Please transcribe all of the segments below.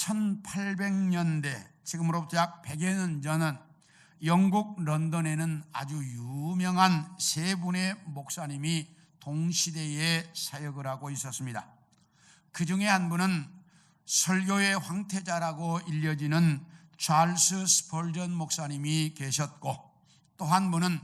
1800년대, 지금으로부터 약 100여 년 전은 영국 런던에는 아주 유명한 세 분의 목사님이 동시대에 사역을 하고 있었습니다. 그 중에 한 분은 설교의 황태자라고 일려지는 찰스 스펄전 목사님이 계셨고, 또 한 분은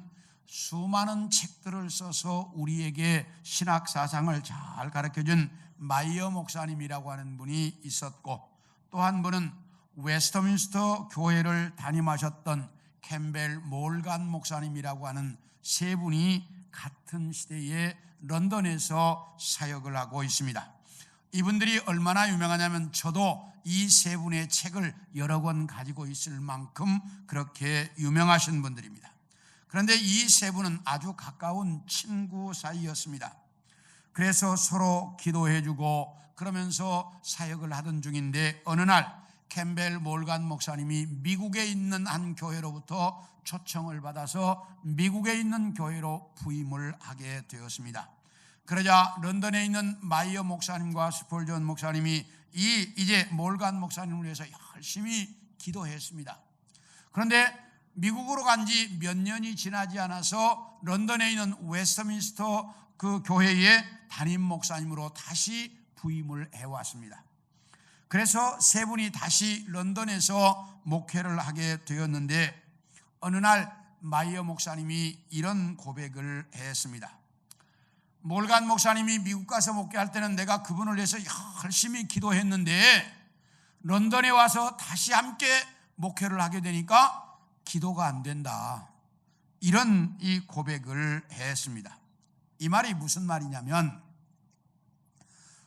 수많은 책들을 써서 우리에게 신학 사상을 잘 가르쳐준 마이어 목사님이라고 하는 분이 있었고, 또 한 분은 웨스터민스터 교회를 담임하셨던 캠벨 몰간 목사님이라고 하는 세 분이 같은 시대에 런던에서 사역을 하고 있습니다. 이분들이 얼마나 유명하냐면 저도 이 세 분의 책을 여러 권 가지고 있을 만큼 그렇게 유명하신 분들입니다. 그런데 이 세 분은 아주 가까운 친구 사이였습니다. 그래서 서로 기도해주고 그러면서 사역을 하던 중인데, 어느 날 캠벨 몰간 목사님이 미국에 있는 한 교회로부터 초청을 받아서 미국에 있는 교회로 부임을 하게 되었습니다. 그러자 런던에 있는 마이어 목사님과 스펄전 목사님이 이제 몰간 목사님을 위해서 열심히 기도했습니다. 그런데 미국으로 간 지 몇 년이 지나지 않아서 런던에 있는 웨스터민스터 그 교회의 담임 목사님으로 다시 부임을 해왔습니다. 그래서 세 분이 다시 런던에서 목회를 하게 되었는데, 어느 날 마이어 목사님이 이런 고백을 했습니다. 몰간 목사님이 미국 가서 목회할 때는 내가 그분을 위해서 열심히 기도했는데 런던에 와서 다시 함께 목회를 하게 되니까 기도가 안 된다, 이런 이 고백을 했습니다. 이 말이 무슨 말이냐면,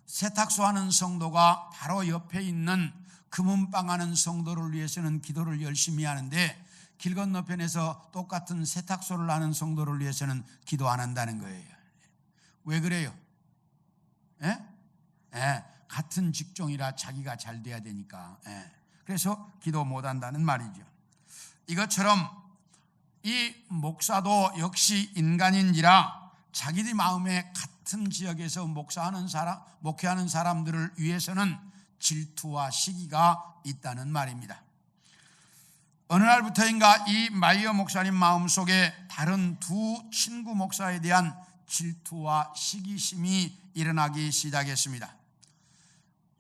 세탁소 하는 성도가 바로 옆에 있는 금은방 하는 성도를 위해서는 기도를 열심히 하는데, 길 건너편에서 똑같은 세탁소를 하는 성도를 위해서는 기도 안 한다는 거예요. 왜 그래요? 같은 직종이라 자기가 잘 돼야 되니까. 그래서 기도 못 한다는 말이죠. 이것처럼 이 목사도 역시 인간인지라 자기들 마음에 같은 지역에서 목회하는 사람들을 위해서는 질투와 시기가 있다는 말입니다. 어느 날부터인가 이 마이어 목사님 마음속에 다른 두 친구 목사에 대한 질투와 시기심이 일어나기 시작했습니다.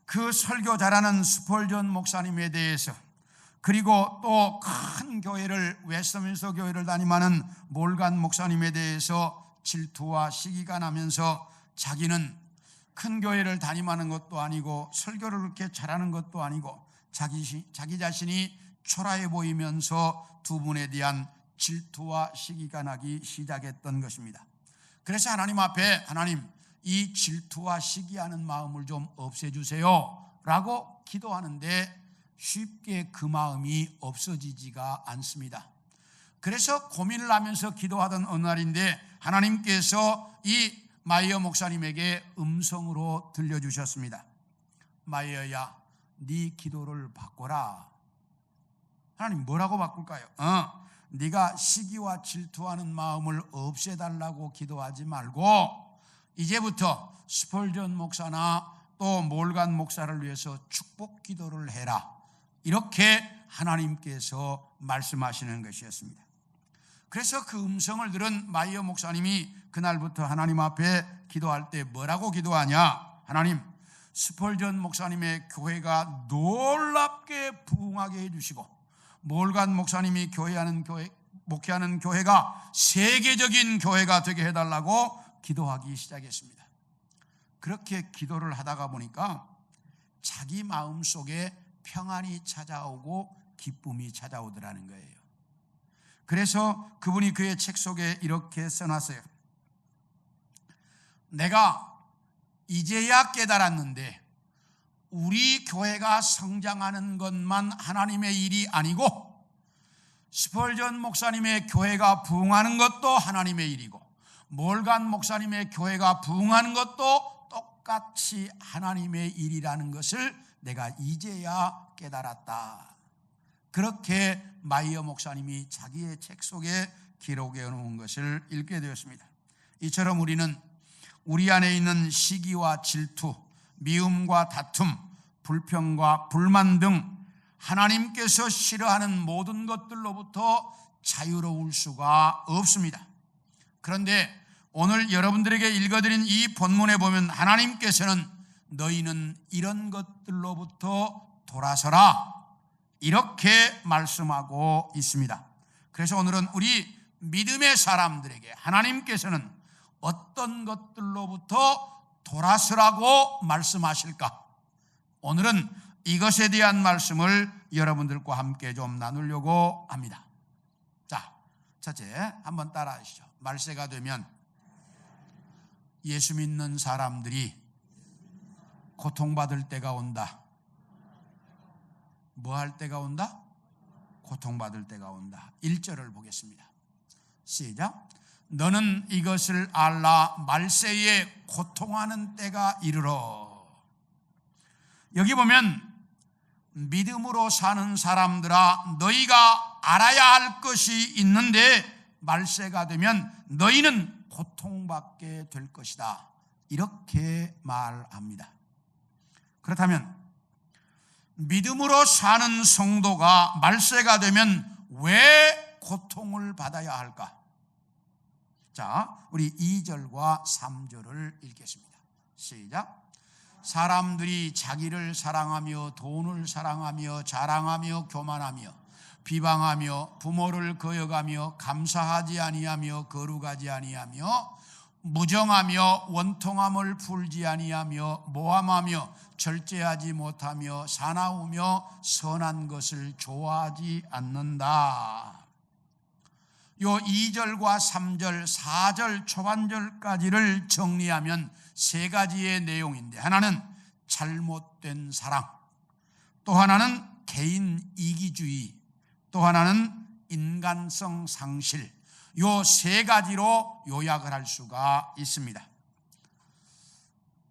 그 설교 잘하는 스펄전 목사님에 대해서, 그리고 또 큰 교회를 웨스터민스터 교회를 담임하는 몰간 목사님에 대해서 질투와 시기가 나면서 자기는 큰 교회를 담임하는 것도 아니고 설교를 그렇게 잘하는 것도 아니고 자기 자신이 초라해 보이면서 두 분에 대한 질투와 시기가 나기 시작했던 것입니다. 그래서 하나님 앞에, 하나님, 이 질투와 시기하는 마음을 좀 없애주세요 라고 기도하는데 쉽게 그 마음이 없어지지가 않습니다. 그래서 고민을 하면서 기도하던 어느 날인데 하나님께서 이 마이어 목사님에게 음성으로 들려주셨습니다. 마이어야, 네 기도를 바꿔라. 하나님, 뭐라고 바꿀까요? 네가 시기와 질투하는 마음을 없애달라고 기도하지 말고 이제부터 스펄전 목사나 또 몰간 목사를 위해서 축복 기도를 해라, 이렇게 하나님께서 말씀하시는 것이었습니다. 그래서 그 음성을 들은 마이어 목사님이 그날부터 하나님 앞에 기도할 때 뭐라고 기도하냐? 하나님, 스펄전 목사님의 교회가 놀랍게 부흥하게 해주시고 몰간 목사님이 목회하는 교회가 세계적인 교회가 되게 해달라고 기도하기 시작했습니다. 그렇게 기도를 하다가 보니까 자기 마음속에 평안이 찾아오고 기쁨이 찾아오더라는 거예요. 그래서 그분이 그의 책 속에 이렇게 써놨어요. 내가 이제야 깨달았는데 우리 교회가 성장하는 것만 하나님의 일이 아니고 스펄전 목사님의 교회가 부흥하는 것도 하나님의 일이고 몰간 목사님의 교회가 부흥하는 것도 똑같이 하나님의 일이라는 것을 내가 이제야 깨달았다. 그렇게 마이어 목사님이 자기의 책 속에 기록해 놓은 것을 읽게 되었습니다. 이처럼 우리는 우리 안에 있는 시기와 질투, 미움과 다툼, 불평과 불만 등 하나님께서 싫어하는 모든 것들로부터 자유로울 수가 없습니다. 그런데 오늘 여러분들에게 읽어드린 이 본문에 보면 하나님께서는 너희는 이런 것들로부터 돌아서라 이렇게 말씀하고 있습니다. 그래서 오늘은 우리 믿음의 사람들에게 하나님께서는 어떤 것들로부터 돌아서라고 말씀하실까? 오늘은 이것에 대한 말씀을 여러분들과 함께 좀 나누려고 합니다. 자, 첫째 한번 따라하시죠. 말세가 되면 예수 믿는 사람들이 고통받을 때가 온다. 뭐 할 때가 온다? 고통받을 때가 온다. 1절을 보겠습니다. 시작. 너는 이것을 알라. 말세에 고통하는 때가 이르러. 여기 보면 믿음으로 사는 사람들아, 너희가 알아야 할 것이 있는데 말세가 되면 너희는 고통받게 될 것이다. 이렇게 말합니다. 그렇다면 믿음으로 사는 성도가 말세가 되면 왜 고통을 받아야 할까? 자, 우리 2절과 3절을 읽겠습니다. 시작. 사람들이 자기를 사랑하며 돈을 사랑하며 자랑하며 교만하며 비방하며 부모를 거역하며 감사하지 아니하며 거룩하지 아니하며 무정하며 원통함을 풀지 아니하며 모함하며 절제하지 못하며 사나우며 선한 것을 좋아하지 않는다. 요 2절과 3절, 4절 초반절까지를 정리하면 세 가지의 내용인데, 하나는 잘못된 사랑, 또 하나는 개인 이기주의, 또 하나는 인간성 상실, 요 세 가지로 요약을 할 수가 있습니다.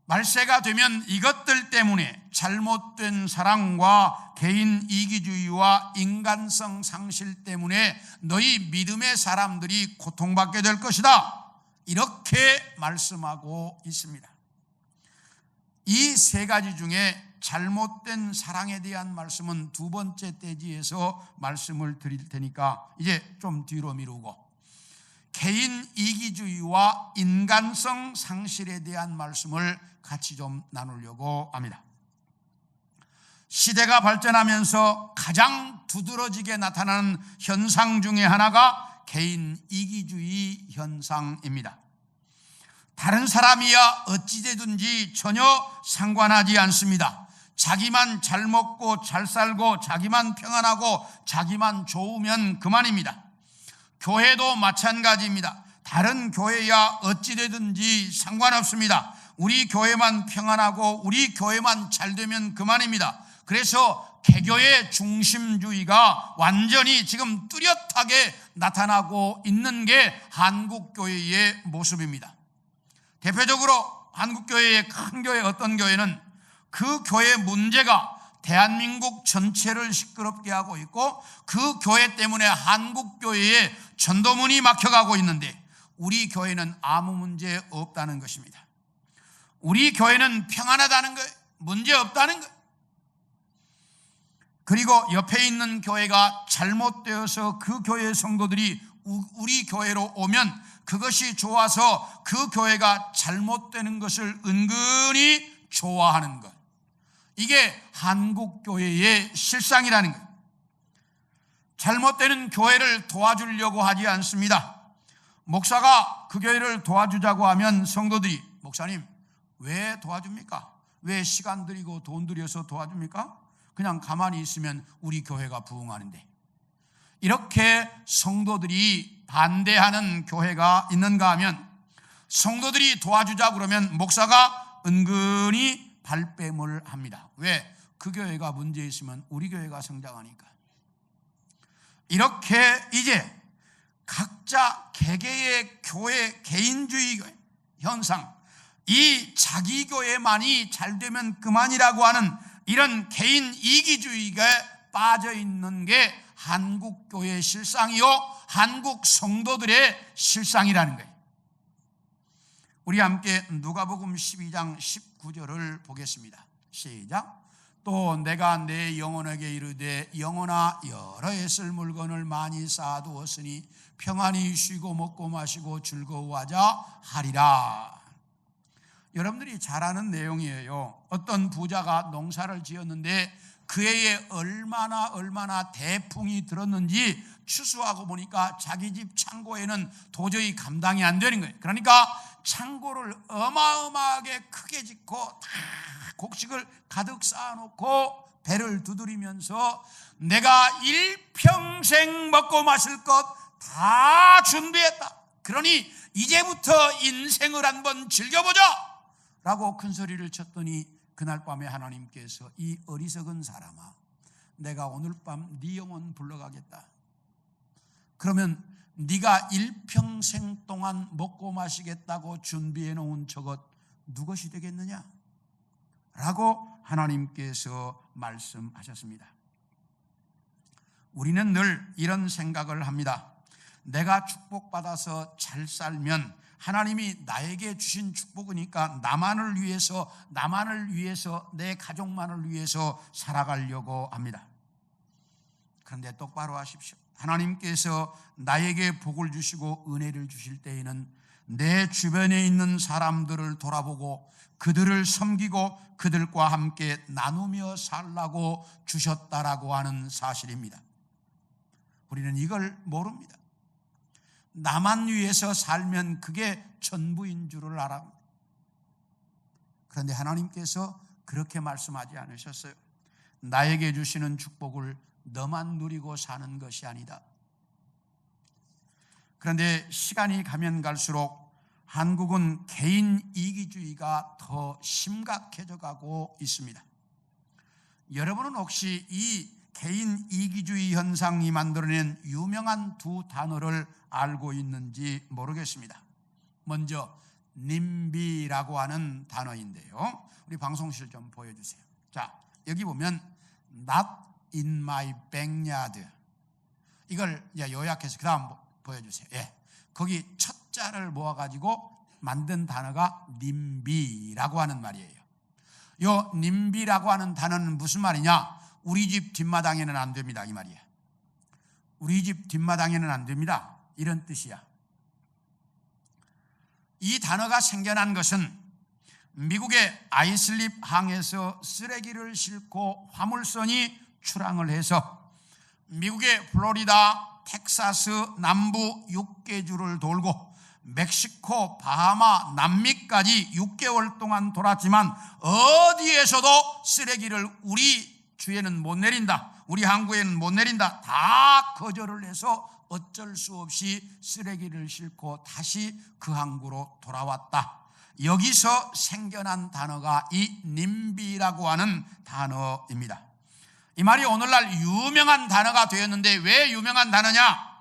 말세가 되면 이것들 때문에 잘못된 사랑과 개인 이기주의와 인간성 상실 때문에 너희 믿음의 사람들이 고통받게 될 것이다. 이렇게 말씀하고 있습니다. 이 세 가지 중에 잘못된 사랑에 대한 말씀은 두 번째 대지에서 말씀을 드릴 테니까 이제 좀 뒤로 미루고, 개인 이기주의와 인간성 상실에 대한 말씀을 같이 좀 나누려고 합니다. 시대가 발전하면서 가장 두드러지게 나타나는 현상 중에 하나가 개인 이기주의 현상입니다. 다른 사람이야 어찌되든지 전혀 상관하지 않습니다. 자기만 잘 먹고 잘 살고 자기만 평안하고 자기만 좋으면 그만입니다. 교회도 마찬가지입니다. 다른 교회야 어찌되든지 상관없습니다. 우리 교회만 평안하고 우리 교회만 잘 되면 그만입니다. 그래서 개교의 중심주의가 완전히 지금 뚜렷하게 나타나고 있는 게 한국교회의 모습입니다. 대표적으로 한국교회의 큰 교회, 어떤 교회는 그 교회 문제가 대한민국 전체를 시끄럽게 하고 있고 그 교회 때문에 한국교회에 전도문이 막혀가고 있는데 우리 교회는 아무 문제 없다는 것입니다. 우리 교회는 평안하다는 거예요. 문제 없다는 거예요. 그리고 옆에 있는 교회가 잘못되어서 그 교회의 성도들이 우리 교회로 오면 그것이 좋아서 그 교회가 잘못되는 것을 은근히 좋아하는 것. 이게 한국교회의 실상이라는 거예요. 잘못되는 교회를 도와주려고 하지 않습니다. 목사가 그 교회를 도와주자고 하면 성도들이, 목사님 왜 도와줍니까? 왜 시간 들이고 돈 들여서 도와줍니까? 그냥 가만히 있으면 우리 교회가 부흥하는데. 이렇게 성도들이 반대하는 교회가 있는가 하면, 성도들이 도와주자 그러면 목사가 은근히 발뺌을 합니다. 왜? 그 교회가 문제 있으면 우리 교회가 성장하니까. 이렇게 이제 각자 개개의 교회 개인주의 현상, 이 자기 교회만이 잘 되면 그만이라고 하는 이런 개인 이기주의가 빠져 있는 게 한국 교회의 실상이요, 한국 성도들의 실상이라는 거예요. 우리 함께 누가복음 12장 19절을 보겠습니다. 시작. 또 내가 내 영혼에게 이르되 영혼아 여러 해 쓸 물건을 많이 쌓아두었으니 평안히 쉬고 먹고 마시고 즐거워하자 하리라. 여러분들이 잘 아는 내용이에요. 어떤 부자가 농사를 지었는데 그 해에 얼마나 대풍이 들었는지 추수하고 보니까 자기 집 창고에는 도저히 감당이 안 되는 거예요. 그러니까 창고를 어마어마하게 크게 짓고 다 곡식을 가득 쌓아놓고 배를 두드리면서 내가 일평생 먹고 마실 것 다 준비했다. 그러니 이제부터 인생을 한번 즐겨보자 라고 큰 소리를 쳤더니 그날 밤에 하나님께서 이 어리석은 사람아, 내가 오늘 밤 네 영혼 불러가겠다. 그러면 네가 일평생 동안 먹고 마시겠다고 준비해 놓은 저것 누것이 되겠느냐? 라고 하나님께서 말씀하셨습니다. 우리는 늘 이런 생각을 합니다. 내가 축복받아서 잘 살면 하나님이 나에게 주신 축복이니까 나만을 위해서 내 가족만을 위해서 살아가려고 합니다. 그런데 똑바로 하십시오. 하나님께서 나에게 복을 주시고 은혜를 주실 때에는 내 주변에 있는 사람들을 돌아보고 그들을 섬기고 그들과 함께 나누며 살라고 주셨다라고 하는 사실입니다. 우리는 이걸 모릅니다. 나만 위해서 살면 그게 전부인 줄을 알아. 그런데 하나님께서 그렇게 말씀하지 않으셨어요. 나에게 주시는 축복을 너만 누리고 사는 것이 아니다. 그런데 시간이 가면 갈수록 한국은 개인 이기주의가 더 심각해져 가고 있습니다. 여러분은 혹시 이 개인 이기주의 현상이 만들어낸 유명한 두 단어를 알고 있는지 모르겠습니다. 먼저 님비라고 하는 단어인데요. 우리 방송실 좀 보여주세요. 자, 여기 보면 Not in my backyard. 이걸 요약해서 그 다음 보여주세요. 예, 거기 첫 자를 모아가지고 만든 단어가 님비라고 하는 말이에요. 요 님비라고 하는 단어는 무슨 말이냐? 우리 집 뒷마당에는 안 됩니다, 이 말이야. 우리 집 뒷마당에는 안 됩니다, 이런 뜻이야. 이 단어가 생겨난 것은 미국의 아이슬립 항에서 쓰레기를 싣고 화물선이 출항을 해서 미국의 플로리다, 텍사스 남부 6개 주를 돌고 멕시코, 바하마, 남미까지 6개월 동안 돌았지만 어디에서도 쓰레기를 우리 주에는 못 내린다, 우리 항구에는 못 내린다, 다 거절을 해서 어쩔 수 없이 쓰레기를 싣고 다시 그 항구로 돌아왔다. 여기서 생겨난 단어가 이 님비라고 하는 단어입니다. 이 말이 오늘날 유명한 단어가 되었는데 왜 유명한 단어냐?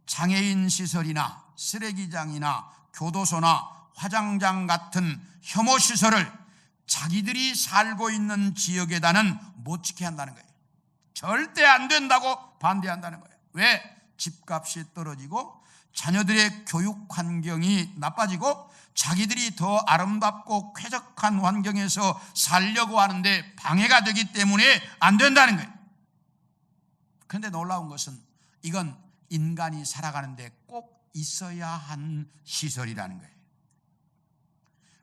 장애인 시설이나 쓰레기장이나 교도소나 화장장 같은 혐오 시설을 자기들이 살고 있는 지역에다는 못 지게 한다는 거예요. 절대 안 된다고 반대한다는 거예요. 왜? 집값이 떨어지고 자녀들의 교육 환경이 나빠지고 자기들이 더 아름답고 쾌적한 환경에서 살려고 하는데 방해가 되기 때문에 안 된다는 거예요. 그런데 놀라운 것은 이건 인간이 살아가는데 꼭 있어야 한 시설이라는 거예요.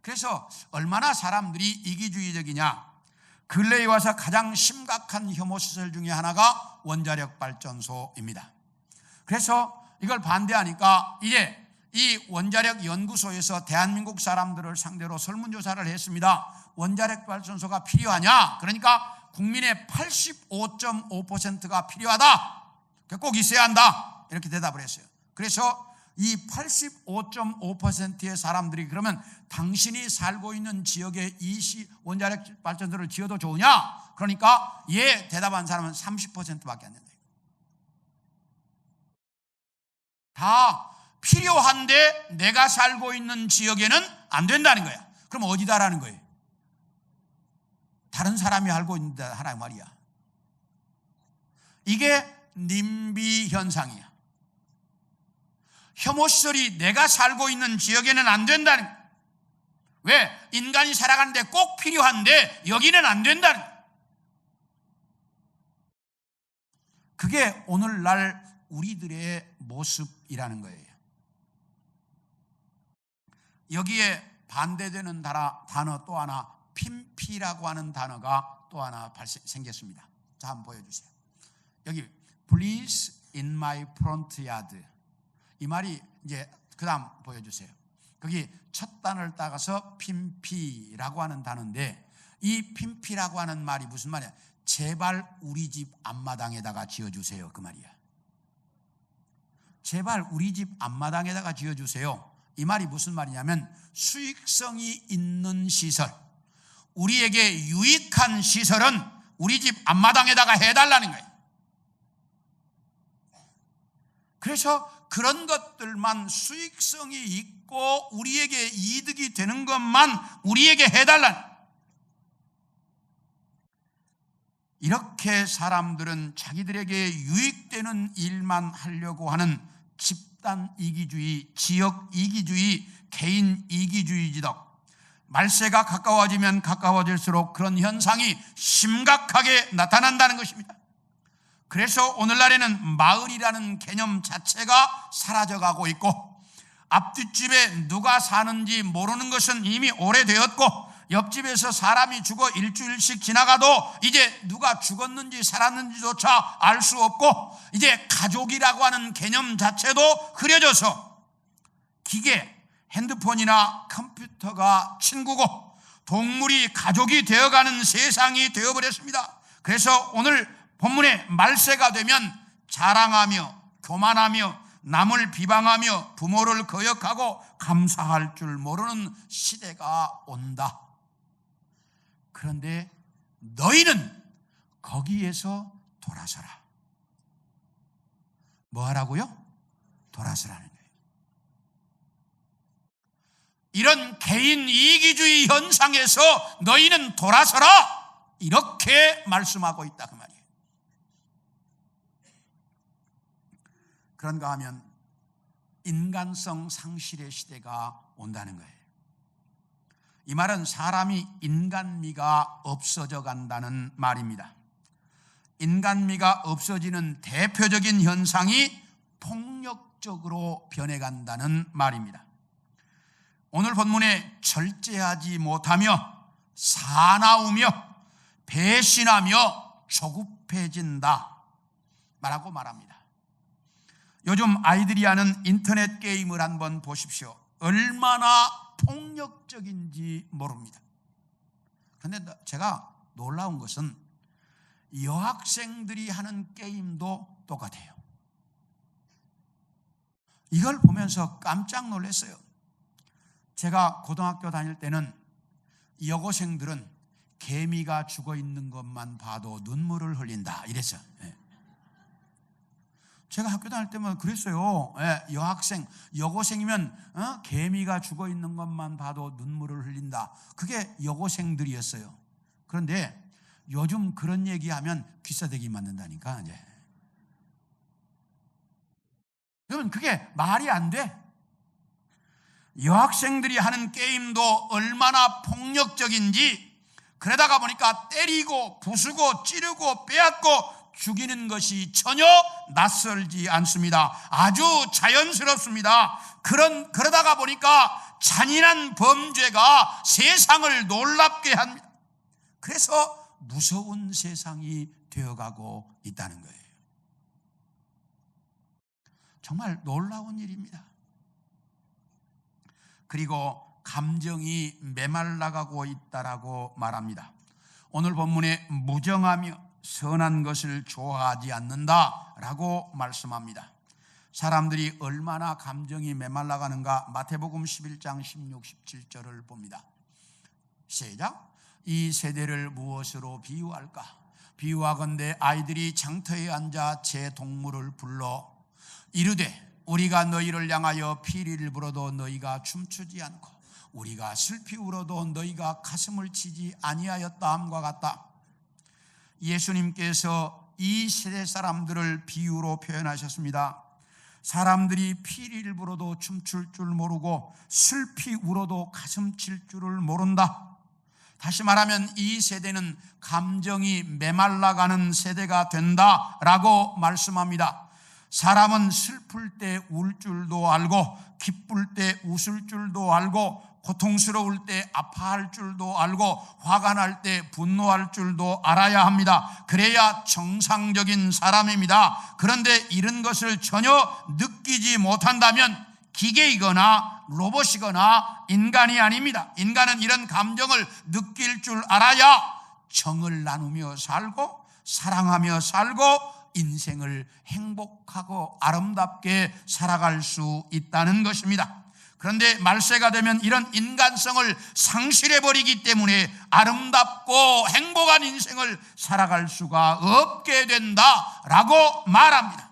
그래서 얼마나 사람들이 이기주의적이냐? 근래에 와서 가장 심각한 혐오 시설 중에 하나가 원자력 발전소입니다. 그래서 이걸 반대하니까 이제 이 원자력 연구소에서 대한민국 사람들을 상대로 설문조사를 했습니다. 원자력 발전소가 필요하냐? 그러니까 국민의 85.5%가 필요하다, 꼭 있어야 한다, 이렇게 대답을 했어요. 그래서 이 85.5%의 사람들이 그러면 당신이 살고 있는 지역에 이 원자력 발전소를 지어도 좋으냐? 그러니까 예 대답한 사람은 30%밖에 안 된다. 다 필요한데 내가 살고 있는 지역에는 안 된다는 거야. 그럼 어디다라는 거예요? 다른 사람이 알고 있는데 하라 말이야. 이게 님비 현상이야. 혐오시설이 내가 살고 있는 지역에는 안 된다는 거야. 왜? 인간이 살아가는데 꼭 필요한데 여기는 안 된다는 거야. 그게 오늘날 우리들의 모습이라는 거예요. 여기에 반대되는 단어 또 하나, 핀피라고 하는 단어가 또 하나 생겼습니다. 자, 한번 보여주세요. 여기 Please in my front yard, 이 말이 이제 그 다음 보여주세요. 거기 첫 단어를 따가서 핀피라고 하는 단어인데, 이 핀피라고 하는 말이 무슨 말이야? 제발 우리 집 앞마당에다가 지어주세요, 그 말이야. 제발 우리 집 앞마당에다가 지어주세요. 이 말이 무슨 말이냐면, 수익성이 있는 시설, 우리에게 유익한 시설은 우리 집 앞마당에다가 해달라는 거예요. 그래서 그런 것들만, 수익성이 있고 우리에게 이득이 되는 것만 우리에게 해달라는, 이렇게 사람들은 자기들에게 유익되는 일만 하려고 하는 집단 이기주의, 지역 이기주의, 개인 이기주의지덕, 말세가 가까워지면 가까워질수록 그런 현상이 심각하게 나타난다는 것입니다. 그래서 오늘날에는 마을이라는 개념 자체가 사라져가고 있고, 앞뒷집에 누가 사는지 모르는 것은 이미 오래되었고, 옆집에서 사람이 죽어 일주일씩 지나가도 이제 누가 죽었는지 살았는지조차 알 수 없고, 이제 가족이라고 하는 개념 자체도 흐려져서 기계, 핸드폰이나 컴퓨터가 친구고 동물이 가족이 되어가는 세상이 되어버렸습니다. 그래서 오늘 본문의 말세가 되면 자랑하며 교만하며 남을 비방하며 부모를 거역하고 감사할 줄 모르는 시대가 온다. 그런데 너희는 거기에서 돌아서라. 뭐 하라고요? 돌아서라는 거예요. 이런 개인 이기주의 현상에서 너희는 돌아서라, 이렇게 말씀하고 있다, 그 말이에요. 그런가 하면 인간성 상실의 시대가 온다는 거예요. 이 말은 사람이 인간미가 없어져 간다는 말입니다. 인간미가 없어지는 대표적인 현상이 폭력적으로 변해간다는 말입니다. 오늘 본문에 절제하지 못하며 사나우며 배신하며 조급해진다 라고 말합니다. 요즘 아이들이 하는 인터넷 게임을 한번 보십시오. 얼마나 폭력적인지 모릅니다. 그런데 제가 놀라운 것은 여학생들이 하는 게임도 똑같아요. 이걸 보면서 깜짝 놀랐어요. 제가 고등학교 다닐 때는 여고생들은 개미가 죽어 있는 것만 봐도 눈물을 흘린다 이랬어요. 제가 학교 다닐 때만 그랬어요. 여고생이면 개미가 죽어 있는 것만 봐도 눈물을 흘린다. 그게 여고생들이었어요. 그런데 요즘 그런 얘기하면 귀싸대기 맞는다니까. 여러분, 그게 말이 안 돼. 여학생들이 하는 게임도 얼마나 폭력적인지, 그러다가 보니까 때리고 부수고 찌르고 빼앗고 죽이는 것이 전혀 낯설지 않습니다. 아주 자연스럽습니다. 그러다가 보니까 잔인한 범죄가 세상을 놀랍게 합니다. 그래서 무서운 세상이 되어가고 있다는 거예요. 정말 놀라운 일입니다. 그리고 감정이 메말라가고 있다라고 말합니다. 오늘 본문에 무정하며 선한 것을 좋아하지 않는다라고 말씀합니다. 사람들이 얼마나 감정이 메말라가는가 마태복음 11장 16, 17절을 봅니다. 시작. 이 세대를 무엇으로 비유할까? 비유하건대 아이들이 장터에 앉아 제 동물을 불러 이르되 우리가 너희를 향하여 피리를 불어도 너희가 춤추지 않고 우리가 슬피 울어도 너희가 가슴을 치지 아니하였다 함과 같다. 예수님께서 이 세대 사람들을 비유로 표현하셨습니다. 사람들이 피리를 불어도 춤출 줄 모르고 슬피 울어도 가슴 칠 줄을 모른다. 다시 말하면 이 세대는 감정이 메말라가는 세대가 된다라고 말씀합니다. 사람은 슬플 때 울 줄도 알고 기쁠 때 웃을 줄도 알고 고통스러울 때 아파할 줄도 알고 화가 날 때 분노할 줄도 알아야 합니다. 그래야 정상적인 사람입니다. 그런데 이런 것을 전혀 느끼지 못한다면 기계이거나 로봇이거나 인간이 아닙니다. 인간은 이런 감정을 느낄 줄 알아야 정을 나누며 살고 사랑하며 살고 인생을 행복하고 아름답게 살아갈 수 있다는 것입니다. 그런데 말세가 되면 이런 인간성을 상실해버리기 때문에 아름답고 행복한 인생을 살아갈 수가 없게 된다라고 말합니다.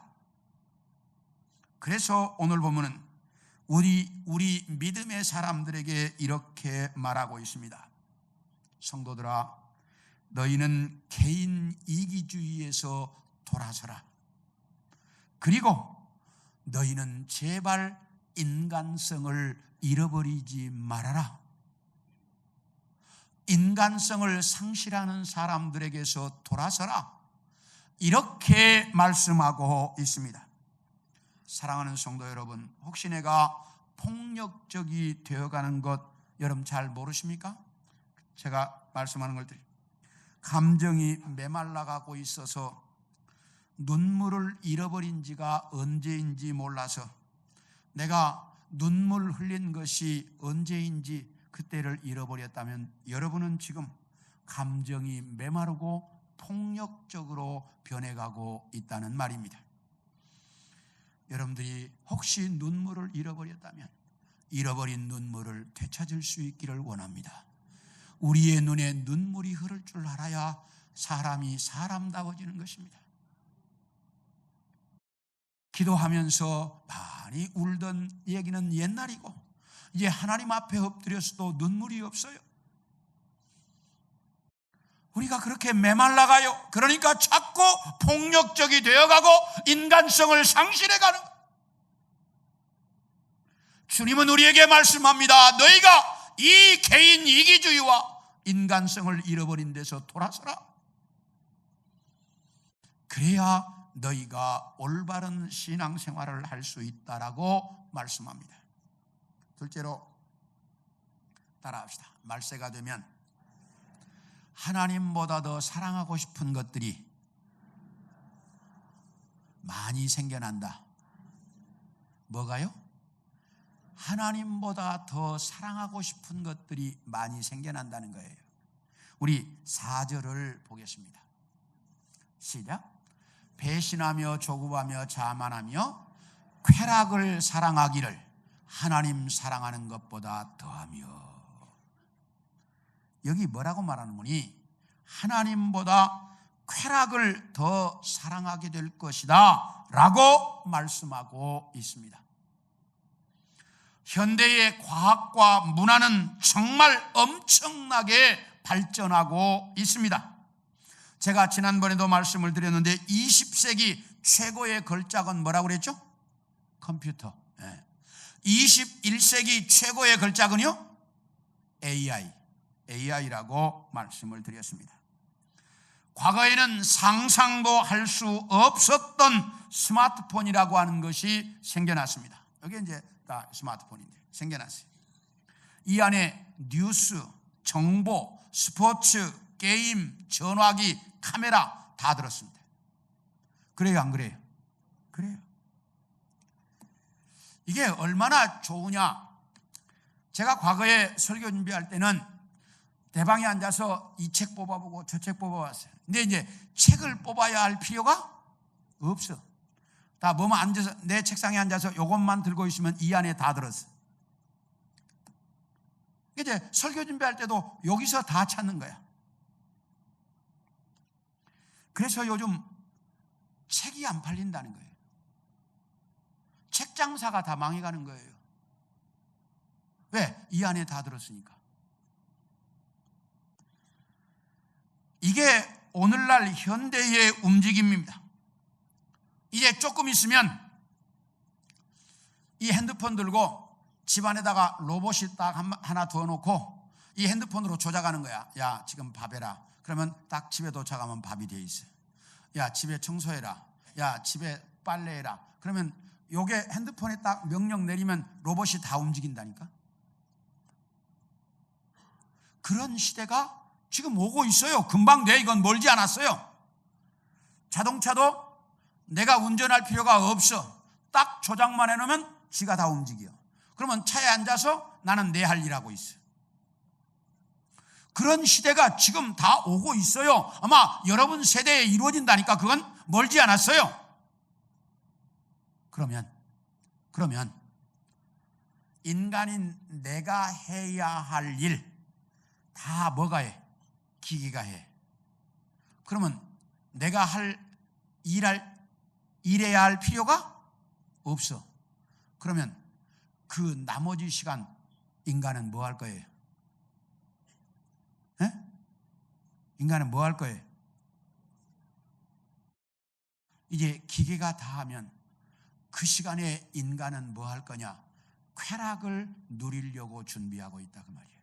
그래서 오늘 보면은 우리 믿음의 사람들에게 이렇게 말하고 있습니다. 성도들아, 너희는 개인 이기주의에서 돌아서라. 그리고 너희는 제발 인간성을 잃어버리지 말아라. 인간성을 상실하는 사람들에게서 돌아서라. 이렇게 말씀하고 있습니다. 사랑하는 성도 여러분, 혹시 내가 폭력적이 되어가는 것 여러분 잘 모르십니까? 제가 말씀하는 걸 드립니다. 감정이 메말라가고 있어서 눈물을 잃어버린 지가 언제인지 몰라서 내가 눈물 흘린 것이 언제인지 그때를 잃어버렸다면 여러분은 지금 감정이 메마르고 폭력적으로 변해가고 있다는 말입니다. 여러분들이 혹시 눈물을 잃어버렸다면 잃어버린 눈물을 되찾을 수 있기를 원합니다. 우리의 눈에 눈물이 흐를 줄 알아야 사람이 사람다워지는 것입니다. 기도하면서 많이 울던 얘기는 옛날이고 이제 하나님 앞에 엎드렸어도 눈물이 없어요. 우리가 그렇게 메말라가요. 그러니까 자꾸 폭력적이 되어가고 인간성을 상실해가는 거예요. 주님은 우리에게 말씀합니다. 너희가 이 개인 이기주의와 인간성을 잃어버린 데서 돌아서라. 그래야 너희가 올바른 신앙생활을 할 수 있다라고 말씀합니다. 둘째로 따라합시다. 말세가 되면 하나님보다 더 사랑하고 싶은 것들이 많이 생겨난다. 뭐가요? 하나님보다 더 사랑하고 싶은 것들이 많이 생겨난다는 거예요. 우리 4절을 보겠습니다. 시작. 배신하며 조급하며 자만하며 쾌락을 사랑하기를 하나님 사랑하는 것보다 더하며. 여기 뭐라고 말하는 거니? 하나님보다 쾌락을 더 사랑하게 될 것이다 라고 말씀하고 있습니다. 현대의 과학과 문화는 정말 엄청나게 발전하고 있습니다. 제가 지난번에도 말씀을 드렸는데 20세기 최고의 걸작은 뭐라고 그랬죠? 컴퓨터. 21세기 최고의 걸작은요? AI라고 말씀을 드렸습니다. 과거에는 상상도 할 수 없었던 스마트폰이라고 하는 것이 생겨났습니다. 여기 이제 다 스마트폰인데 생겨났어요. 이 안에 뉴스, 정보, 스포츠, 게임, 전화기, 카메라 다 들었습니다. 그래요, 안 그래요? 그래요. 이게 얼마나 좋으냐. 제가 과거에 설교 준비할 때는 대방에 앉아서 이 책 뽑아보고 저 책 뽑아봤어요. 근데 이제 책을 뽑아야 할 필요가 없어. 다 뭐만 앉아서 내 책상에 앉아서 이것만 들고 있으면 이 안에 다 들었어. 이제 설교 준비할 때도 여기서 다 찾는 거야. 그래서 요즘 책이 안 팔린다는 거예요. 책 장사가 다 망해가는 거예요. 왜? 이 안에 다 들었으니까. 이게 오늘날 현대의 움직임입니다. 이제 조금 있으면 이 핸드폰 들고 집안에다가 로봇이 딱 하나 두어놓고 이 핸드폰으로 조작하는 거야. 야, 지금 밥 해라. 그러면 딱 집에 도착하면 밥이 돼 있어. 야, 집에 청소해라. 야, 집에 빨래해라. 그러면 요게 핸드폰에 딱 명령 내리면 로봇이 다 움직인다니까. 그런 시대가 지금 오고 있어요. 금방 돼. 이건 멀지 않았어요. 자동차도 내가 운전할 필요가 없어. 딱 조작만 해놓으면 지가 다 움직여. 그러면 차에 앉아서 나는 내 할 일 하고 있어. 그런 시대가 지금 다 오고 있어요. 아마 여러분 세대에 이루어진다니까. 그건 멀지 않았어요. 그러면 인간인 내가 해야 할 일 다 뭐가 해? 기계가 해. 그러면 내가 일해야 할 필요가 없어. 그러면 그 나머지 시간 인간은 뭐 할 거예요? 에? 인간은 뭐 할 거예요? 이제 기계가 다 하면 그 시간에 인간은 뭐 할 거냐? 쾌락을 누리려고 준비하고 있다 그 말이에요.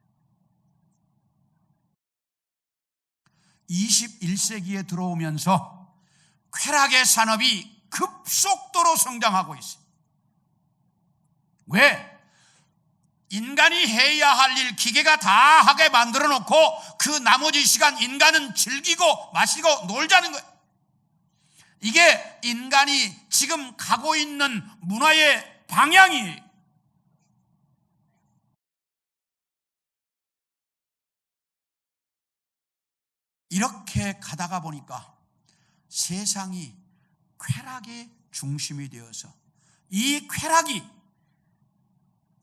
21세기에 들어오면서 쾌락의 산업이 급속도로 성장하고 있어요. 왜? 인간이 해야 할 일 기계가 다 하게 만들어 놓고 그 나머지 시간 인간은 즐기고 마시고 놀자는 거예요. 이게 인간이 지금 가고 있는 문화의 방향이에요. 이렇게 가다가 보니까 세상이 쾌락의 중심이 되어서 이 쾌락이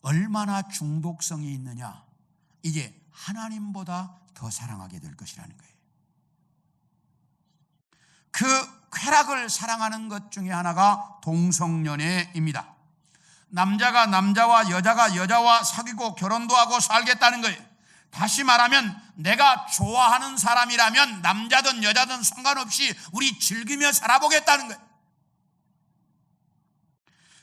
얼마나 중독성이 있느냐, 이제 하나님보다 더 사랑하게 될 것이라는 거예요. 그 쾌락을 사랑하는 것 중에 하나가 동성연애입니다. 남자가 남자와 여자가 여자와 사귀고 결혼도 하고 살겠다는 거예요. 다시 말하면 내가 좋아하는 사람이라면 남자든 여자든 상관없이 우리 즐기며 살아보겠다는 거예요.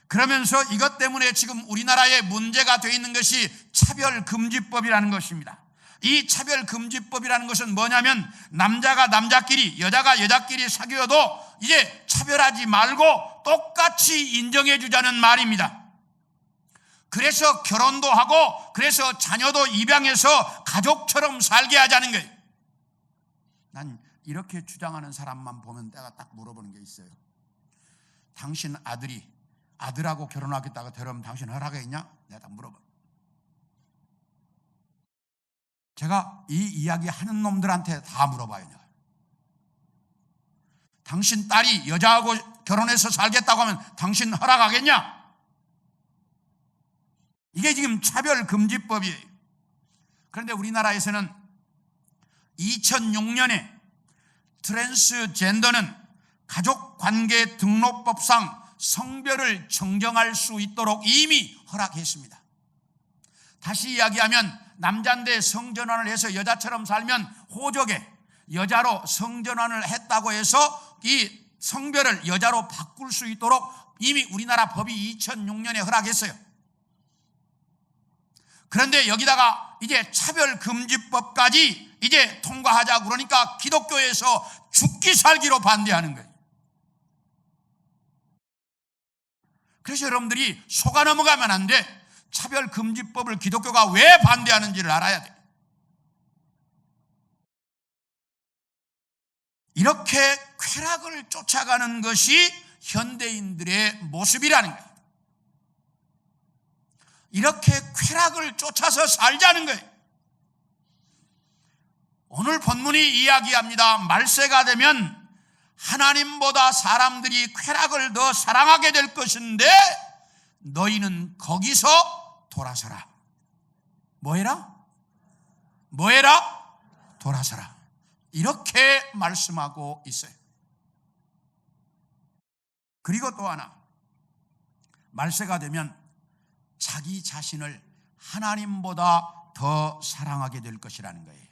그러면서 이것 때문에 지금 우리나라에 문제가 되어 있는 것이 차별금지법이라는 것입니다. 이 차별금지법이라는 것은 뭐냐면 남자가 남자끼리 여자가 여자끼리 사귀어도 이제 차별하지 말고 똑같이 인정해 주자는 말입니다. 그래서 결혼도 하고 그래서 자녀도 입양해서 가족처럼 살게 하자는 거예요. 난 이렇게 주장하는 사람만 보면 내가 딱 물어보는 게 있어요. 당신 아들하고 결혼하겠다고 데려오면 당신 허락하겠냐? 내가 딱 물어봐. 제가 이 이야기 하는 놈들한테 다 물어봐요. 내가. 당신 딸이 여자하고 결혼해서 살겠다고 하면 당신 허락하겠냐? 이게 지금 차별금지법이에요. 그런데 우리나라에서는 2006년에 트랜스젠더는 가족관계 등록법상 성별을 정정할 수 있도록 이미 허락했습니다. 다시 이야기하면 남자인데 성전환을 해서 여자처럼 살면 호적에 여자로 성전환을 했다고 해서 이 성별을 여자로 바꿀 수 있도록 이미 우리나라 법이 2006년에 허락했어요. 그런데 여기다가 이제 차별금지법까지 이제 통과하자 그러니까 기독교에서 죽기 살기로 반대하는 거예요. 그래서 여러분들이 속아 넘어가면 안 돼. 차별금지법을 기독교가 왜 반대하는지를 알아야 돼. 이렇게 쾌락을 쫓아가는 것이 현대인들의 모습이라는 거예요. 이렇게 쾌락을 쫓아서 살자는 거예요. 오늘 본문이 이야기합니다. 말세가 되면 하나님보다 사람들이 쾌락을 더 사랑하게 될 것인데 너희는 거기서 돌아서라. 뭐해라? 돌아서라. 이렇게 말씀하고 있어요. 그리고 또 하나, 말세가 되면 자기 자신을 하나님보다 더 사랑하게 될 것이라는 거예요.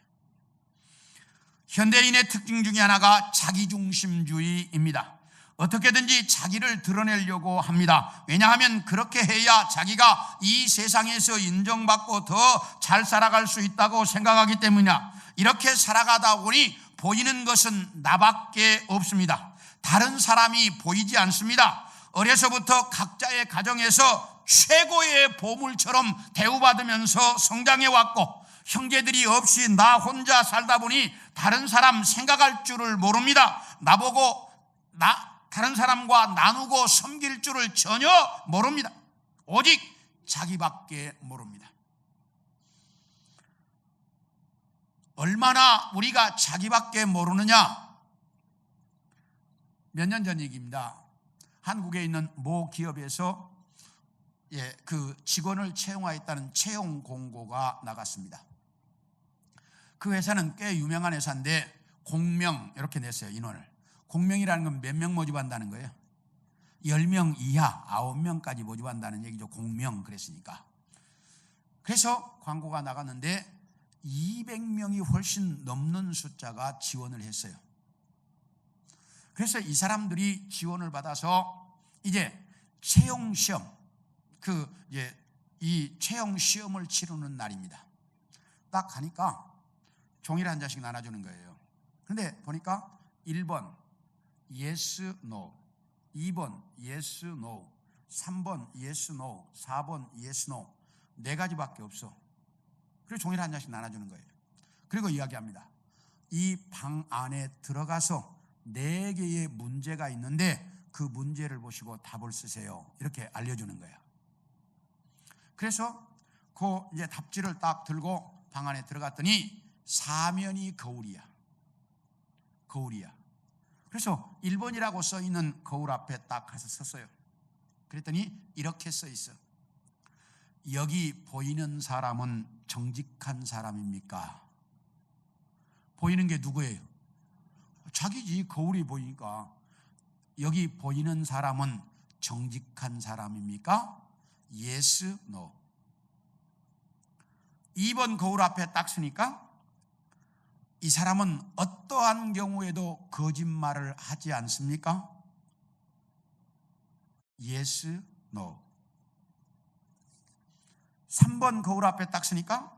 현대인의 특징 중에 하나가 자기중심주의입니다. 어떻게든지 자기를 드러내려고 합니다. 왜냐하면 그렇게 해야 자기가 이 세상에서 인정받고 더 잘 살아갈 수 있다고 생각하기 때문이야. 이렇게 살아가다 보니 보이는 것은 나밖에 없습니다. 다른 사람이 보이지 않습니다. 어려서부터 각자의 가정에서 최고의 보물처럼 대우받으면서 성장해 왔고, 형제들이 없이 나 혼자 살다 보니 다른 사람 생각할 줄을 모릅니다. 나보고 다른 사람과 나누고 섬길 줄을 전혀 모릅니다. 오직 자기밖에 모릅니다. 얼마나 우리가 자기밖에 모르느냐? 몇 년 전 얘기입니다. 한국에 있는 모 기업에서 그 직원을 채용하였다는 채용 공고가 나갔습니다. 그 회사는 꽤 유명한 회사인데 공명 이렇게 냈어요. 인원을. 공명이라는 건 몇 명 모집한다는 거예요? 10명 이하 9명까지 모집한다는 얘기죠. 공명 그랬으니까. 그래서 광고가 나갔는데 200명이 훨씬 넘는 숫자가 지원을 했어요. 그래서 이 사람들이 지원을 받아서 이제 채용 시험, 이 채용 시험을 치르는 날입니다. 딱 가니까 종이를 한 장씩 나눠주는 거예요. 그런데 보니까 1번 yes, no, 2번 yes, no, 3번 yes, no, 4번 yes, no, 4가지밖에 없어. 그리고 종이를 한 장씩 나눠주는 거예요. 그리고 이야기합니다. 이 방 안에 들어가서 4개의 문제가 있는데 그 문제를 보시고 답을 쓰세요. 이렇게 알려주는 거예요. 그래서 그 이제 답지를 딱 들고 방 안에 들어갔더니 사면이 거울이야. 그래서 1번이라고 써 있는 거울 앞에 딱 가서 섰어요. 그랬더니 이렇게 써 있어. 여기 보이는 사람은 정직한 사람입니까? 보이는 게 누구예요? 자기지. 거울이 보이니까. 여기 보이는 사람은 정직한 사람입니까? Yes, no. 2번 거울 앞에 딱 서니까 이 사람은 어떠한 경우에도 거짓말을 하지 않습니까? Yes, no. 3번 거울 앞에 딱 서니까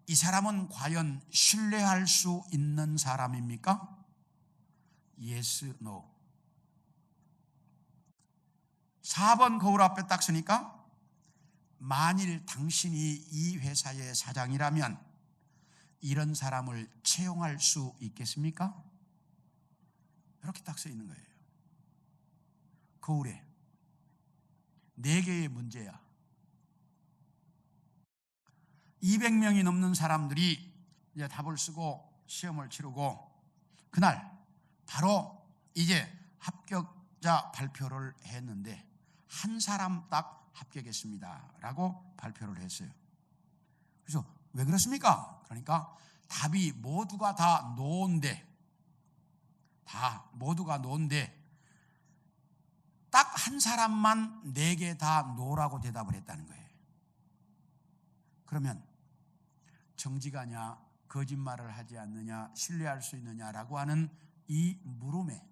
이 사람은 과연 신뢰할 수 있는 사람입니까? Yes, no. 4번 거울 앞에 딱 서니까 만일 당신이 이 회사의 사장이라면 이런 사람을 채용할 수 있겠습니까? 이렇게 딱 써 있는 거예요. 거울에 4개의 문제야. 200명이 넘는 사람들이 이제 답을 쓰고 시험을 치르고 그날 바로 이제 합격자 발표를 했는데 한 사람 딱 합격했습니다 라고 발표를 했어요. 그래서 왜 그렇습니까? 그러니까 답이 모두가 다 노인데 딱 한 사람만 4개 다 노라고 대답을 했다는 거예요. 그러면 정직하냐, 거짓말을 하지 않느냐, 신뢰할 수 있느냐라고 하는 이 물음에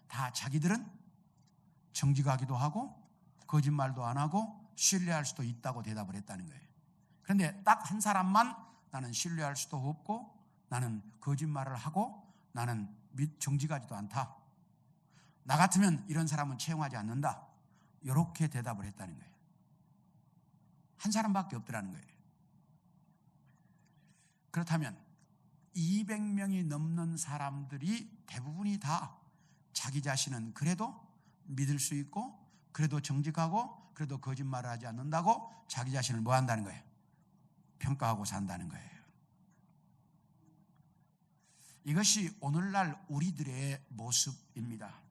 다 자기들은 정직하기도 하고 거짓말도 안 하고 신뢰할 수도 있다고 대답을 했다는 거예요. 그런데 딱 한 사람만 나는 신뢰할 수도 없고 나는 거짓말을 하고 나는 정직하지도 않다. 나 같으면 이런 사람은 채용하지 않는다. 이렇게 대답을 했다는 거예요. 한 사람밖에 없더라는 거예요. 그렇다면 200명이 넘는 사람들이 대부분이 다 자기 자신은 그래도 믿을 수 있고 그래도 정직하고 그래도 거짓말을 하지 않는다고 자기 자신을 뭐 한다는 거예요? 평가하고 산다는 거예요. 이것이 오늘날 우리들의 모습입니다.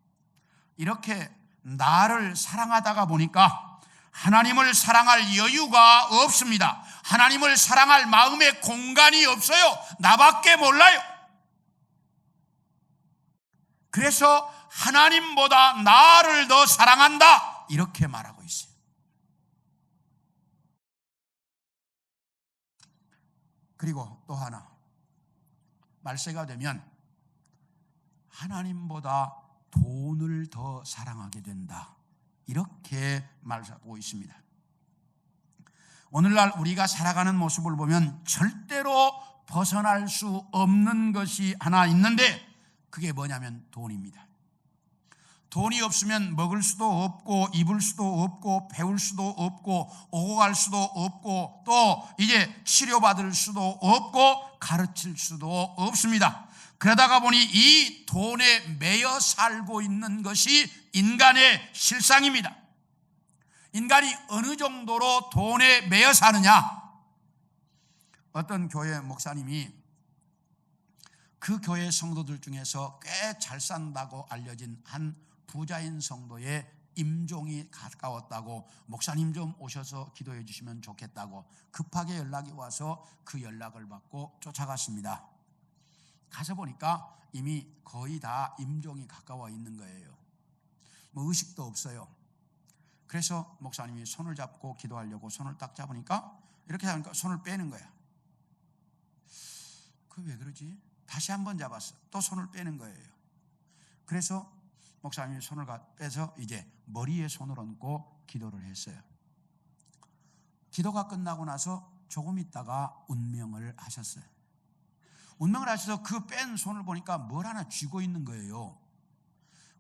이렇게 나를 사랑하다가 보니까 하나님을 사랑할 여유가 없습니다. 하나님을 사랑할 마음의 공간이 없어요. 나밖에 몰라요. 그래서 하나님보다 나를 더 사랑한다 이렇게 말하고 있어요. 그리고 또 하나, 말세가 되면 하나님보다 돈을 더 사랑하게 된다. 이렇게 말하고 있습니다. 오늘날 우리가 살아가는 모습을 보면 절대로 벗어날 수 없는 것이 하나 있는데 그게 뭐냐면 돈입니다. 돈이 없으면 먹을 수도 없고 입을 수도 없고 배울 수도 없고 오고 갈 수도 없고 또 이제 치료받을 수도 없고 가르칠 수도 없습니다. 그러다가 보니 이 돈에 매여 살고 있는 것이 인간의 실상입니다. 인간이 어느 정도로 돈에 매여 사느냐? 어떤 교회 목사님이 그 교회 성도들 중에서 꽤 잘 산다고 알려진 한 부자인 성도의 임종이 가까웠다고, 목사님 좀 오셔서 기도해 주시면 좋겠다고 급하게 연락이 와서 그 연락을 받고 쫓아갔습니다. 가서 보니까 이미 거의 다 임종이 가까워 있는 거예요. 뭐 의식도 없어요. 그래서 목사님이 손을 잡고 기도하려고 손을 딱 잡으니까 이렇게 하니까 손을 빼는 거야. 그게 왜 그러지? 다시 한번 잡았어. 또 손을 빼는 거예요. 그래서 목사님이 손을 빼서 이제 머리에 손을 얹고 기도를 했어요. 기도가 끝나고 나서 조금 있다가 운명을 하셨어요. 운명을 하셔서 그 뺀 손을 보니까 뭘 하나 쥐고 있는 거예요.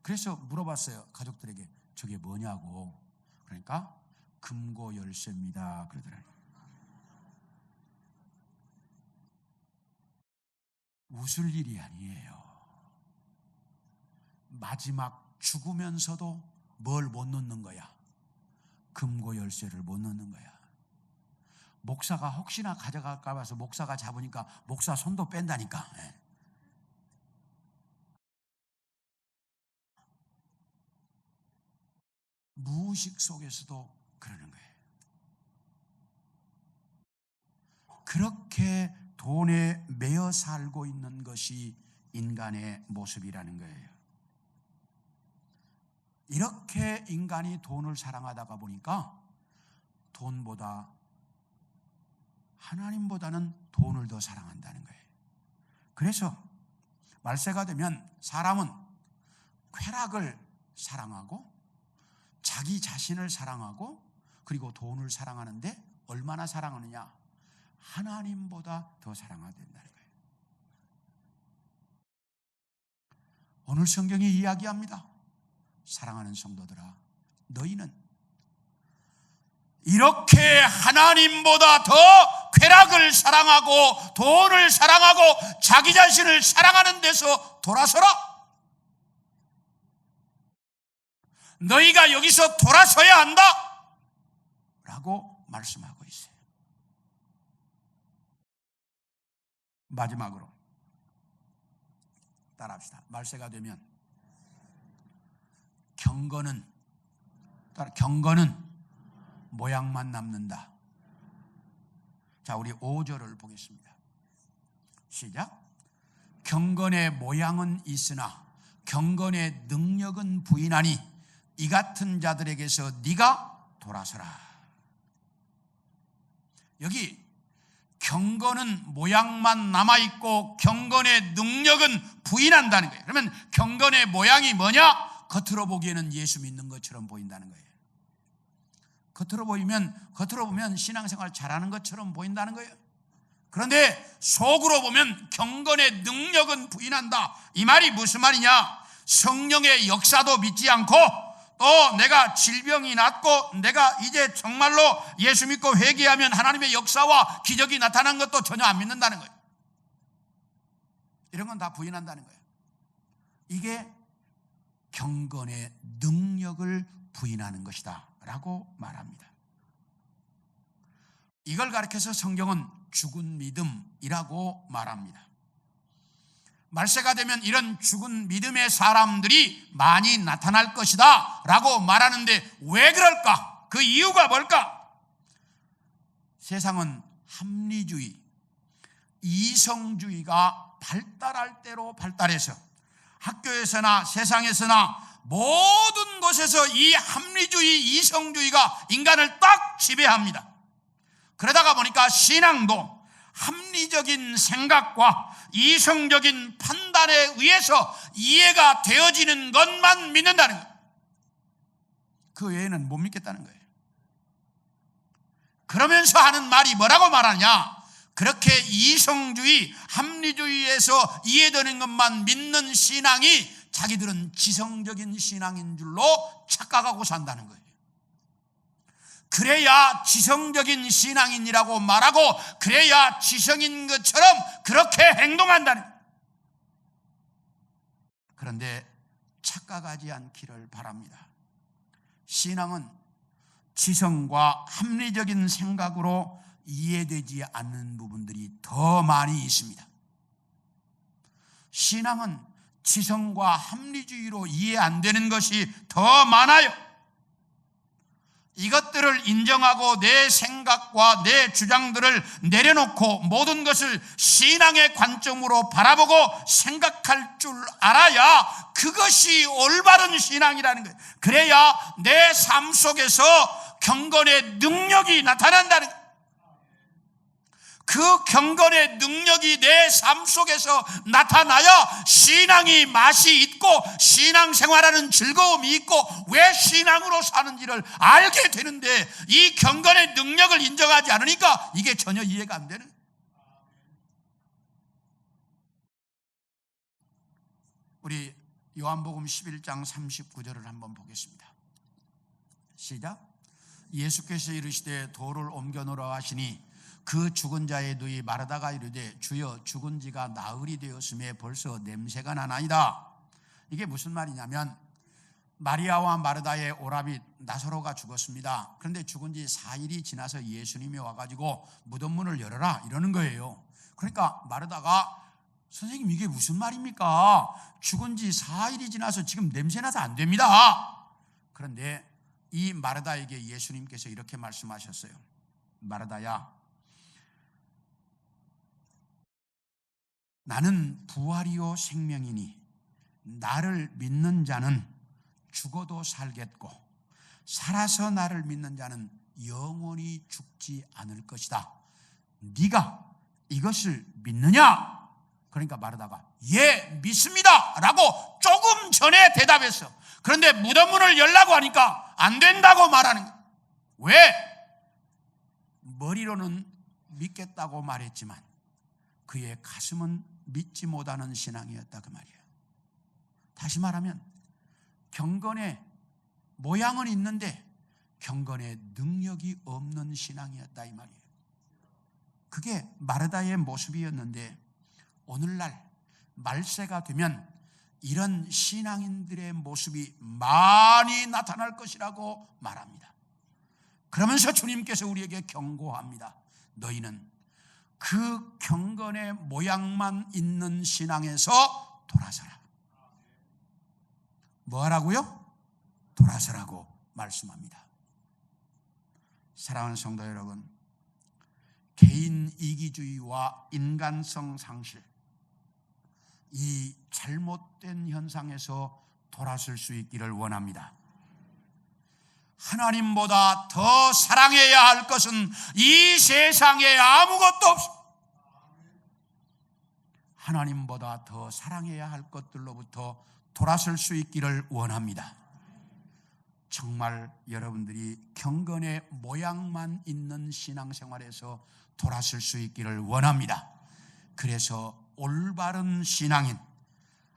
그래서 물어봤어요. 가족들에게 저게 뭐냐고. 그러니까 금고 열쇠입니다 그러더라고요. 웃을 일이 아니에요. 마지막 죽으면서도 뭘 못 넣는 거야? 금고 열쇠를 못 넣는 거야. 목사가 혹시나 가져갈까 봐서 목사가 잡으니까 목사 손도 뺀다니까. 무의식 속에서도 그러는 거예요. 그렇게 돈에 매여 살고 있는 것이 인간의 모습이라는 거예요. 이렇게 인간이 돈을 사랑하다가 보니까 돈보다, 하나님보다는 돈을 더 사랑한다는 거예요. 그래서 말세가 되면 사람은 쾌락을 사랑하고 자기 자신을 사랑하고 그리고 돈을 사랑하는데 얼마나 사랑하느냐? 하나님보다 더 사랑해야 된다는 거예요. 오늘 성경이 이야기합니다. 사랑하는 성도들아, 너희는 이렇게 하나님보다 더 쾌락을 사랑하고 돈을 사랑하고 자기 자신을 사랑하는 데서 돌아서라. 너희가 여기서 돌아서야 한다 라고 말씀하고 있어요. 마지막으로 따라합시다. 말세가 되면 경건은 모양만 남는다. 자, 우리 5절을 보겠습니다. 시작. 경건의 모양은 있으나 경건의 능력은 부인하니 이 같은 자들에게서 네가 돌아서라. 여기 경건은 모양만 남아있고 경건의 능력은 부인한다는 거예요. 그러면 경건의 모양이 뭐냐? 겉으로 보기에는 예수 믿는 것처럼 보인다는 거예요. 겉으로 보면 신앙생활 잘하는 것처럼 보인다는 거예요. 그런데 속으로 보면 경건의 능력은 부인한다. 이 말이 무슨 말이냐? 성령의 역사도 믿지 않고 또 내가 질병이 낫고 내가 이제 정말로 예수 믿고 회개하면 하나님의 역사와 기적이 나타난 것도 전혀 안 믿는다는 거예요. 이런 건 다 부인한다는 거예요. 이게 경건의 능력을 부인하는 것이다 라고 말합니다. 이걸 가리켜서 성경은 죽은 믿음이라고 말합니다. 말세가 되면 이런 죽은 믿음의 사람들이 많이 나타날 것이다 라고 말하는데 왜 그럴까? 그 이유가 뭘까? 세상은 합리주의, 이성주의가 발달할 대로 발달해서 학교에서나 세상에서나 모든 곳에서 이 합리주의, 이성주의가 인간을 딱 지배합니다. 그러다가 보니까 신앙도 합리적인 생각과 이성적인 판단에 의해서 이해가 되어지는 것만 믿는다는 거예요. 그 외에는 못 믿겠다는 거예요. 그러면서 하는 말이 뭐라고 말하냐? 그렇게 이성주의, 합리주의에서 이해되는 것만 믿는 신앙이 자기들은 지성적인 신앙인 줄로 착각하고 산다는 거예요. 그래야 지성적인 신앙인이라고 말하고, 그래야 지성인 것처럼 그렇게 행동한다는 거예요. 그런데 착각하지 않기를 바랍니다. 신앙은 지성과 합리적인 생각으로 이해되지 않는 부분들이 더 많이 있습니다. 신앙은 지성과 합리주의로 이해 안 되는 것이 더 많아요. 이것들을 인정하고 내 생각과 내 주장들을 내려놓고 모든 것을 신앙의 관점으로 바라보고 생각할 줄 알아야 그것이 올바른 신앙이라는 거예요. 그래야 내 삶 속에서 경건의 능력이 나타난다는 거예요. 그 경건의 능력이 내 삶 속에서 나타나야 신앙이 맛이 있고 신앙생활하는 즐거움이 있고 왜 신앙으로 사는지를 알게 되는데, 이 경건의 능력을 인정하지 않으니까 이게 전혀 이해가 안 되는 거예요. 우리 요한복음 11장 39절을 한번 보겠습니다. 시작. 예수께서 이르시되 돌을 옮겨 놓으라 하시니 그 죽은 자의 누이 마르다가 이르되 주여 죽은 지가 나흘이 되었음에 벌써 냄새가 나나이다. 이게 무슨 말이냐면, 마리아와 마르다의 오라비 나사로가 죽었습니다. 그런데 죽은 지 4일이 지나서 예수님이 와가지고 무덤 문을 열어라 이러는 거예요. 그러니까 마르다가 선생님 이게 무슨 말입니까? 죽은 지 4일이 지나서 지금 냄새나서 안 됩니다. 그런데 이 마르다에게 예수님께서 이렇게 말씀하셨어요. 마르다야, 나는 부활이요 생명이니 나를 믿는 자는 죽어도 살겠고 살아서 나를 믿는 자는 영원히 죽지 않을 것이다. 네가 이것을 믿느냐? 그러니까 마르다가 예 믿습니다 라고 조금 전에 대답했어. 그런데 무덤문을 열라고 하니까 안 된다고 말하는 거야. 왜? 머리로는 믿겠다고 말했지만 그의 가슴은 믿지 못하는 신앙이었다 그 말이에요. 다시 말하면 경건의 모양은 있는데 경건의 능력이 없는 신앙이었다 이 말이에요. 그게 마르다의 모습이었는데 오늘날 말세가 되면 이런 신앙인들의 모습이 많이 나타날 것이라고 말합니다. 그러면서 주님께서 우리에게 경고합니다. 너희는 그 경건의 모양만 있는 신앙에서 돌아서라. 뭐 하라고요? 돌아서라고 말씀합니다. 사랑하는 성도 여러분, 개인 이기주의와 인간성 상실, 이 잘못된 현상에서 돌아설 수 있기를 원합니다. 하나님보다 더 사랑해야 할 것은 이 세상에 아무것도 없습니다. 하나님보다 더 사랑해야 할 것들로부터 돌아설 수 있기를 원합니다. 정말 여러분들이 경건의 모양만 있는 신앙생활에서 돌아설 수 있기를 원합니다. 그래서 올바른 신앙인,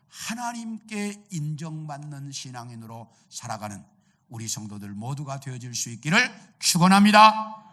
하나님께 인정받는 신앙인으로 살아가는 우리 성도들 모두가 되어질 수 있기를 축원합니다.